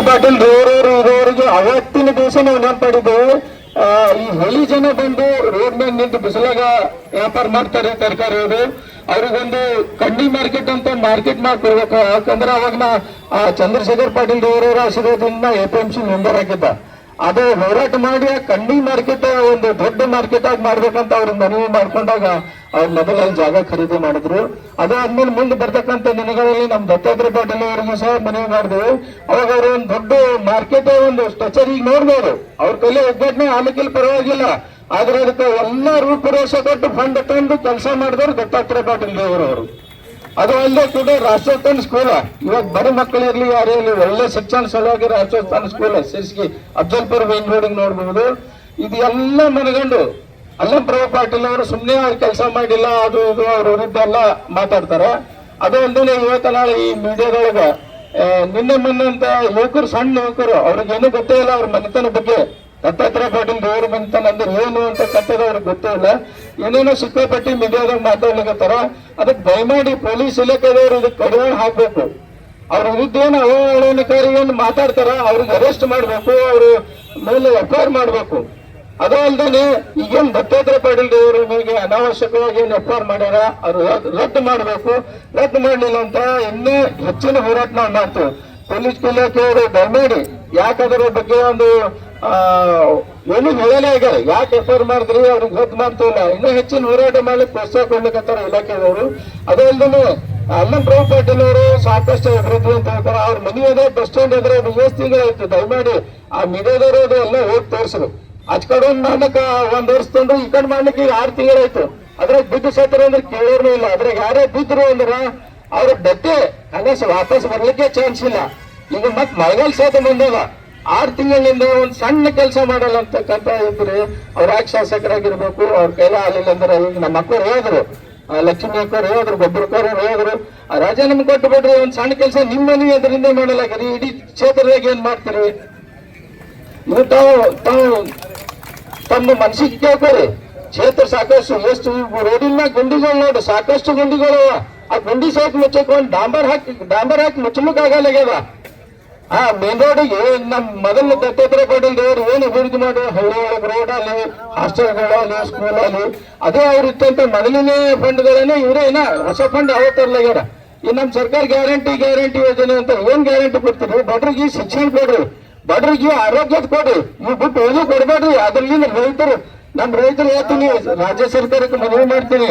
ಪಾಟೀಲ್ ಇರೋರಿಗೆ ಅವತ್ತಿನ ದಿವಸ ನಾವು ನೆನಪಾಡಿದ್ದೇವೆ. ಈ ಹೊಳಿ ಜನ ಬಂದು ರೋಡ್ ಮೇಲೆ ನಿಂತು ಬಿಸಿಲಾಗ ವ್ಯಾಪಾರ ಮಾಡ್ತಾರೆ ತರಕಾರಿ ಅವರು. ಅವ್ರಿಗೊಂದು ಕಂಡಿ ಮಾರ್ಕೆಟ್ ಅಂತ ಮಾರ್ಕೆಟ್ ಮಾಡ್ಕೊಡ್ಬೇಕು. ಯಾಕಂದ್ರೆ ಅವಾಗ ಚಂದ್ರಶೇಖರ್ ಪಾಟೀಲ್ ಅವರವರ ಆಶೀರ್ವಾದದಿಂದ APMC ಮೆಂಬರ್ ಆಗಿದ್ದ. ಅದು ಹೋರಾಟ ಮಾಡಿ ಆ ಕಂಡಿ ಮಾರ್ಕೆಟ್ ಒಂದು ದೊಡ್ಡ ಮಾರ್ಕೆಟ್ ಆಗಿ ಮಾಡ್ಬೇಕಂತ ಅವ್ರ ಮನವಿ ಮಾಡ್ಕೊಂಡಾಗ ಅವ್ರ ಮೊದಲ ಜಾಗ ಖರೀದಿ ಮಾಡಿದ್ರು. ಅದಾದ್ಮೇಲೆ ಮುಂದೆ ಬರ್ತಕ್ಕಂಥ ದಿನಗಳಲ್ಲಿ ನಮ್ ದತ್ತಾತ್ರೇಯ ಪಾಟೀಲ್ ಅವರಿಗೂ ಸಹ ಮನವಿ ಮಾಡಿದ್ರು. ಅವಾಗ ಅವ್ರ ಒಂದು ದೊಡ್ಡ ಮಾರ್ಕೆಟ್ ಒಂದು ಸ್ಟ್ರಕ್ಚರ್ ಈಗ ನೋಡ್ಬೋದು. ಅವ್ರ ಕೈಲಿ ಉದ್ಘಾಟನೆ ಆಲಕ್ಕಿಲ್ ಪರವಾಗಿಲ್ಲ, ಆದ್ರೆ ಅದಕ್ಕೆ ಎಲ್ಲ ರೂಪುರೇಷೆ ಕೊಟ್ಟು ಫಂಡ್ ತಂದು ಕೆಲಸ ಮಾಡಿದವರು ದತ್ತಾತ್ರೇಯ ಪಾಟೀಲ್ ದೇವರವರು. ಅದು ಅಲ್ಲದೆ ಕೂಡ ರಾಷ್ಟ್ರೋತ್ಥಾನ ಸ್ಕೂಲ್, ಇವಾಗ ಬಡ ಮಕ್ಕಳಿರ್ಲಿ ಯಾರೇ ಇರಲಿ ಒಳ್ಳೆ ಶಿಕ್ಷಣ ಸಲುವಾಗಿ ರಾಷ್ಟ್ರೋತ್ಥಾನ ಸ್ಕೂಲ್ ಸಿರ್ಸ್ಗಿ ಅಫ್ಜಲ್ಪುರ್ ಮೇನ್ ರೋಡಿಗೆ ನೋಡ್ಬಹುದು. ಇದು ಎಲ್ಲ ಮನಗಂಡು ಅಲ್ಲಂಪ್ರಭು ಪಾಟೀಲ್ ಅವರು ಸುಮ್ಮನೆ ಅವ್ರು ಕೆಲಸ ಮಾಡಿಲ್ಲ ಅದು ಇದು ಅವ್ರ ವಿರುದ್ಧ ಎಲ್ಲ ಮಾತಾಡ್ತಾರೆ. ಅದು ಅಲ್ಲದೆ ಇವತ್ತು ನಾಳೆ ಈ ಮೀಡಿಯಾದೊಳಗ ನಿನ್ನೆ ಮೊನ್ನೆ ಅಂತ ಯುವಕರು, ಸಣ್ಣ ಯುವಕರು, ಅವ್ರಿಗೇನು ಗೊತ್ತೇ ಇಲ್ಲ ಅವ್ರ ಮನೆತನ ಬಗ್ಗೆ. ದತ್ತಾತ್ರೇಯ ಪಾಟೀಲ್ ದೇವ್ರ ಮನೆತನ ಅಂದ್ರೆ ಏನು ಅಂತ ಕಟ್ಟದ ಅವ್ರಿಗೆ ಗೊತ್ತೇ ಇಲ್ಲ. ಏನೇನೋ ಸಿಕ್ಕಾಪಟ್ಟಿ ಮೀಡಿಯಾದಾಗ ಮಾತಾಡ್ಲಿಕ್ಕತ್ತಾರ. ಅದಕ್ಕೆ ದಯಮಾಡಿ ಪೊಲೀಸ್ ಇಲಾಖೆದವರು ಇದಕ್ಕೆ ಕಡಿವಾಣ ಹಾಕ್ಬೇಕು. ಅವ್ರ ವಿರುದ್ಧ ಏನು ಅವಹೇಳನಕಾರಿ ಏನು ಮಾತಾಡ್ತಾರ ಅವ್ರಿಗೆ ಅರೆಸ್ಟ್ ಮಾಡ್ಬೇಕು, ಅವ್ರ ಮೇಲೆ FIR ಮಾಡ್ಬೇಕು. ಅದು ಅಲ್ಲದೆ ಈಗೇನು ದತ್ತಾತ್ರೇಯ ಪಾಟೀಲ್ ದೇವರ ಮೇಲೆ ಅನಾವಶ್ಯಕವಾಗಿ ಏನು FIR ಮಾಡ್ಯಾರ ಅವ್ರು ರದ್ದು ಮಾಡ್ಬೇಕು. ರದ್ದು ಮಾಡ್ಲಿಲ್ಲ ಅಂತ ಇನ್ನೂ ಹೆಚ್ಚಿನ ಹೋರಾಟ ನಾವು ಮಾಡ್ತೇವೆ. ಪೊಲೀಸ್ ಇಲಾಖೆಯವರು ದಯಮಾಡಿ ಯಾಕದ್ರ ಬಗ್ಗೆ ಒಂದು ಏನು ಹೇಳಲೇ ಆಗ್ಯಾರ, ಯಾಕೆ FIR ಮಾಡಿದ್ರಿ ಅವ್ರಿಗೆ ರದ್ದು ಮಾಡ್ತಿಲ್ಲ, ಇನ್ನೂ ಹೆಚ್ಚಿನ ಹೋರಾಟ ಮಾಡ್ಲಿಕ್ಕೆ ಪ್ರೋತ್ಸಾಹ ಕೊಡ್ಲಿಕ್ಕತ್ತಾರ ಇಲಾಖೆಯವರು. ಅದೇ ಅಲ್ಲದೆ ಅಲ್ಲಂಪ್ರಭು ಪಾಟೀಲ್ ಅವರು ಸಾಕಷ್ಟು ಅಭಿವೃದ್ಧಿ ಅಂತ ಹೇಳ್ತಾರೆ. ಅವ್ರ ಮನೆ ಅದೇ ಬಸ್ ಸ್ಟ್ಯಾಂಡ್ ಇದ್ರೆ ಅದು 7 ತಿಂಗಳಾಯ್ತು. ದಯಮಾಡಿ ಆ ಮೀಡಿಯಾದವರು ಅದು ಎಲ್ಲ ಹೋಗಿ ತೋರಿಸಿದ್ರು. ಆಚ ಕಡೆ ಮಾಡ್ಲಿಕ್ಕೆ 1 ವರ್ಷ ತಂದು ಈ ಕಡೆ ಮಾಡ್ಲಿಕ್ಕೆ ಈಗ 6 ತಿಂಗಳಾಯ್ತು. ಅದ್ರಾಗ ಬಿದ್ದು ಸತ್ತರ ಅಂದ್ರೆ ಕೇಳೋರ್ನೂ ಇಲ್ಲ. ಅದ್ರಾಗ ಯಾರೇ ಬಿದ್ರು ಅಂದ್ರೆ ಅವ್ರ ಬೆಟ್ಟೆ ಕನಸ ವಾಪಸ್ ಬರ್ಲಿಕ್ಕೆ ಚಾನ್ಸ್ ಇಲ್ಲ. ಈಗ ಮತ್ ಮಳೆಗಾಲ ಸಹಿತ ಬಂದದ 6 ತಿಂಗಳಿಂದ ಒಂದ್ ಸಣ್ಣ ಕೆಲಸ ಮಾಡಲ್ಲ ಅಂತಕ್ಕಂತ ಇದ್ರೆ ಅವ್ರ ಯಾಕೆ ಶಾಸಕರಾಗಿರ್ಬೇಕು. ಅವ್ರ ಕೈಲ ಆಗಲಿಲ್ಲ ಅಂದ್ರೆ ಈಗ ನಮ್ಮ ಅಕ್ಕವ್ರು ಹೇಳಿದ್ರು, ಲಕ್ಷ್ಮೀ ಅಕ್ಕವ್ರು ಹೇಳಿದ್ರು, ಗೊಬ್ಬರಕ್ಕವ್ರು ಹೇಳಿದ್ರು, ರಾಜೀನಾಮೆ ಕೊಟ್ಟು ಬಿಡ್ರಿ, ಒಂದ್ ಸಣ್ಣ ಕೆಲಸ ನಿಮ್ಮ ಮನೆ ಅದರಿಂದ ಮಾಡಲಾಗ್ರಿ, ಇಡೀ ಕ್ಷೇತ್ರದಾಗ ಏನ್ ಮಾಡ್ತೀರಿ ನೀವು? ತಾವು ತಮ್ಮ ಮನಸ್ಸಿಗೆ ಕೇಳ್ಕೊರಿ. ಕ್ಷೇತ್ರ ಸಾಕಷ್ಟು ಎಷ್ಟು ರೋಡಿನ ಗುಂಡಿಗಳು ನೋಡಿ, ಸಾಕಷ್ಟು ಗುಂಡಿಗಳು. ಆ ಗುಂಡಿ ಸಹಿತ ಮುಚ್ಚಕೊಂಡು ಡಾಂಬರ್ ಹಾಕಿ ಮುಚ್ಚಲಿಕ್ಕಾಗಲ್ಲಾಗ್ಯದ. ಮೇನ್ ರೋಡಿಗೆ ನಮ್ ಮೊದಲು ದತ್ತಾತ್ರೇಯ ಪಾಟೀಲ್ ದೇವರು ಏನು ಅಭಿವೃದ್ಧಿ ಮಾಡಿ ಹಳ್ಳಿ ಒಳಗೆ ರೋಡ್ ಅಲ್ಲಿ, ಹಾಸ್ಟೆಲ್ಗಳಲ್ಲಿ, ಸ್ಕೂಲ್ ಅಲ್ಲಿ ಅದೇ ಅವ್ರು ಇತ್ತಂತ ಮೊದಲನೇ ಫಂಡ್ಗಳನ್ನೇ ಇವರೇನ ಹೊಸ ಫಂಡ್ ಯಾವತ್ತು ತರ್ಲಾಗ್ಯಾರ. ಈ ನಮ್ ಸರ್ಕಾರ ಗ್ಯಾರಂಟಿ ಯೋಜನೆ ಅಂತ ಏನ್ ಗ್ಯಾರಂಟಿ ಕೊಡ್ತೀರಿ? ಬಡ್ರಿಗೆ ಶಿಕ್ಷಣ ಕೊಡ್ರಿ, ಬಡ್ರಿಗೆ ಆರೋಗ್ಯದ ಕೊಡ್ರಿ, ನೀವು ಬಿಟ್ಟು ಏನು ಕೊಡ್ಬೇಡ್ರಿ. ಅದ್ರಲ್ಲಿ ರೈತರು, ನಮ್ ರೈತರು ಹೇಳ್ತೀನಿ, ರಾಜ್ಯ ಸರ್ಕಾರಕ್ಕೆ ಮನವಿ ಮಾಡ್ತೀನಿ,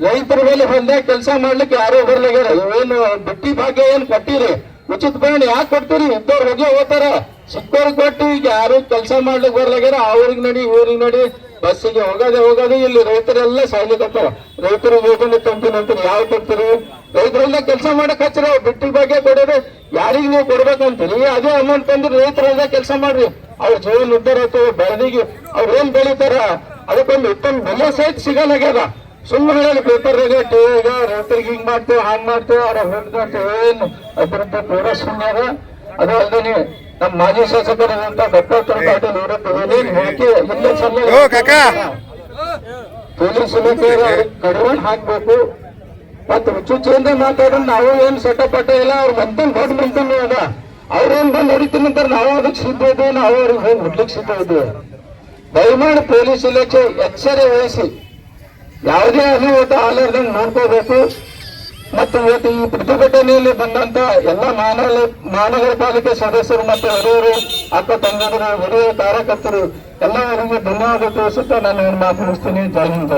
ರೈತರ ಮೇಲೆ ಬಂದಾಗ ಕೆಲಸ ಮಾಡ್ಲಿಕ್ಕೆ ಯಾರೋ ಬರ್ಲಾಗ್ಯಾರ. ಇವೇನು ಬಿಟ್ಟಿ ಭಾಗ್ಯ ಏನ್ ಕೊಟ್ಟಿರಿ, ಉಚಿತ ಭವನ ಯಾಕೆ ಕೊಡ್ತೀರಿ? ಇದ್ದವ್ರು ಹೋಗಿ ಹೋಗ್ತಾರ, ಸಿಕ್ಕವ್ರಿಗೆ ಕೊಟ್ಟು ಈಗ ಯಾರು ಕೆಲಸ ಮಾಡ್ಲಿಕ್ಕೆ ಬರ್ಲಾಗ್ಯಾರ. ಅವ್ರಿಗೆ ನಡಿ ಇವ್ರಿಗೆ ನಡಿ ಬಸ್ಸಿಗೆ ಹೋಗೋದೇ ಇಲ್ಲಿ ರೈತರೆಲ್ಲ ಸಾಯ್ಲಿಕ್ಕತ್ತಾರ. ರೈತರು ಯೋಜನೆ ತಂತೀನಿ ಅಂತೀರಿ, ಯಾವ ಕೊಡ್ತೀರಿ? ರೈತರೆಲ್ಲ ಕೆಲಸ ಮಾಡಕ್ ಹಚ್ಚಿರ ಬಿಟ್ಟಿ ಬಗ್ಗೆ ಕೊಡೋದು ಯಾರಿಗೆ ನೀವು ಕೊಡ್ಬೇಕಂತೀರಿ? ಅದೇ ಅಮೌಂಟ್ ತಂದ್ರೆ ರೈತರೆಲ್ಲ ಕೆಲಸ ಮಾಡ್ರಿ, ಅವ್ರ ಜೀವನ ಉದ್ದಾರ ಆಗ್ತವೆ. ಬೆಳೆದಿಗೆ ಅವ್ರ ಏನ್ ಬೆಳಿತಾರ ಅದಕ್ಕೊಂದು ಉತ್ತಮ ಬೆಲೆ ಸಹಿತ ಸಿಗಲಾಗ್ಯದ. ಸುಮ್ಮನೆ ಹೇಳಿ ಪೇಪರ್ದಾಗ ಟಿವಿಗ ರೈತರಿಗೆ ಹಿಂಗ್ ಮಾಡ್ತೇವೆ ಹಾಂಗ್ ಮಾಡ್ತೇವೆ ಅವ್ರ ಹೊಂದ್ಕೊಂತೇವೆ, ಏನು ಅದ್ರದ್ದು ಪೂರ ಸುಮ್ಮನೆ ಅದ. ಅದು ಅಲ್ಲದೆ ನಮ್ಮ ಮಾಜಿ ಶಾಸಕರಾದಂತ ದತ್ತಾತ್ರೇಯ ಪಾಟೀಲ್ ವಿರುದ್ಧ ಏನೇನು ಹೇಳಿಕೆ ಇಲ್ಲ ಪೊಲೀಸ್ ಇಲಾಖೆಯವರು ಕಡಿವಾಣ ಹಾಕ್ಬೇಕು. ಮತ್ ಹುಚ್ಚುಚ್ಚಿಂದ ಮಾತಾಡೋದು ನಾವು ಏನ್ ಸಟ್ಟಪಟ್ಟ ಇಲ್ಲ. ಅವ್ರ ಮಂತನ್ ದೊಡ್ಡ ಮಂತನ್ ಅದ, ಅವ್ರೇನ್ ಬಂದು ಹೊಡಿತೀನಿ ಅಂತಾರೆ, ನಾವು ಅದಕ್ಕೆ ಸಿದ್ಧ ಇದ್ದೇವೆ, ನಾವು ಅವ್ರಿಗೆ ಹೋಗಿ ಹುಡ್ಲಿಕ್ಕೆ ಸಿದ್ಧ ಇದ್ದೇವೆ. ದಯಮಾಡಿ ಪೊಲೀಸ್ ಇಲಾಖೆ ಎಚ್ಚರ ವಹಿಸಿ ಯಾವುದೇ ಅನಾಹುತ ಆಗಲಾರ್ದಂಗೆ ನೋಡ್ಕೋಬೇಕು. ಮತ್ತು ಇವತ್ತು ಈ ಪ್ರತಿಭಟನೆಯಲ್ಲಿ ಬಂದಂತ ಎಲ್ಲ ಮಹಾನಗರ ಪಾಲಿಕೆ ಸದಸ್ಯರು ಮತ್ತು ಹಿರಿಯರು, ಅಕ್ಕ ತಂಗಿಯರು, ಹಿರಿಯ ಕಾರ್ಯಕರ್ತರು ಎಲ್ಲವರಿಗೆ ಧನ್ಯವಾದ ತಿಳಿಸುತ್ತಾ ನಾನು ಮಾತು ಮುಗಿಸ್ತೀನಿ. ಜೈ ಹಿಂದ್.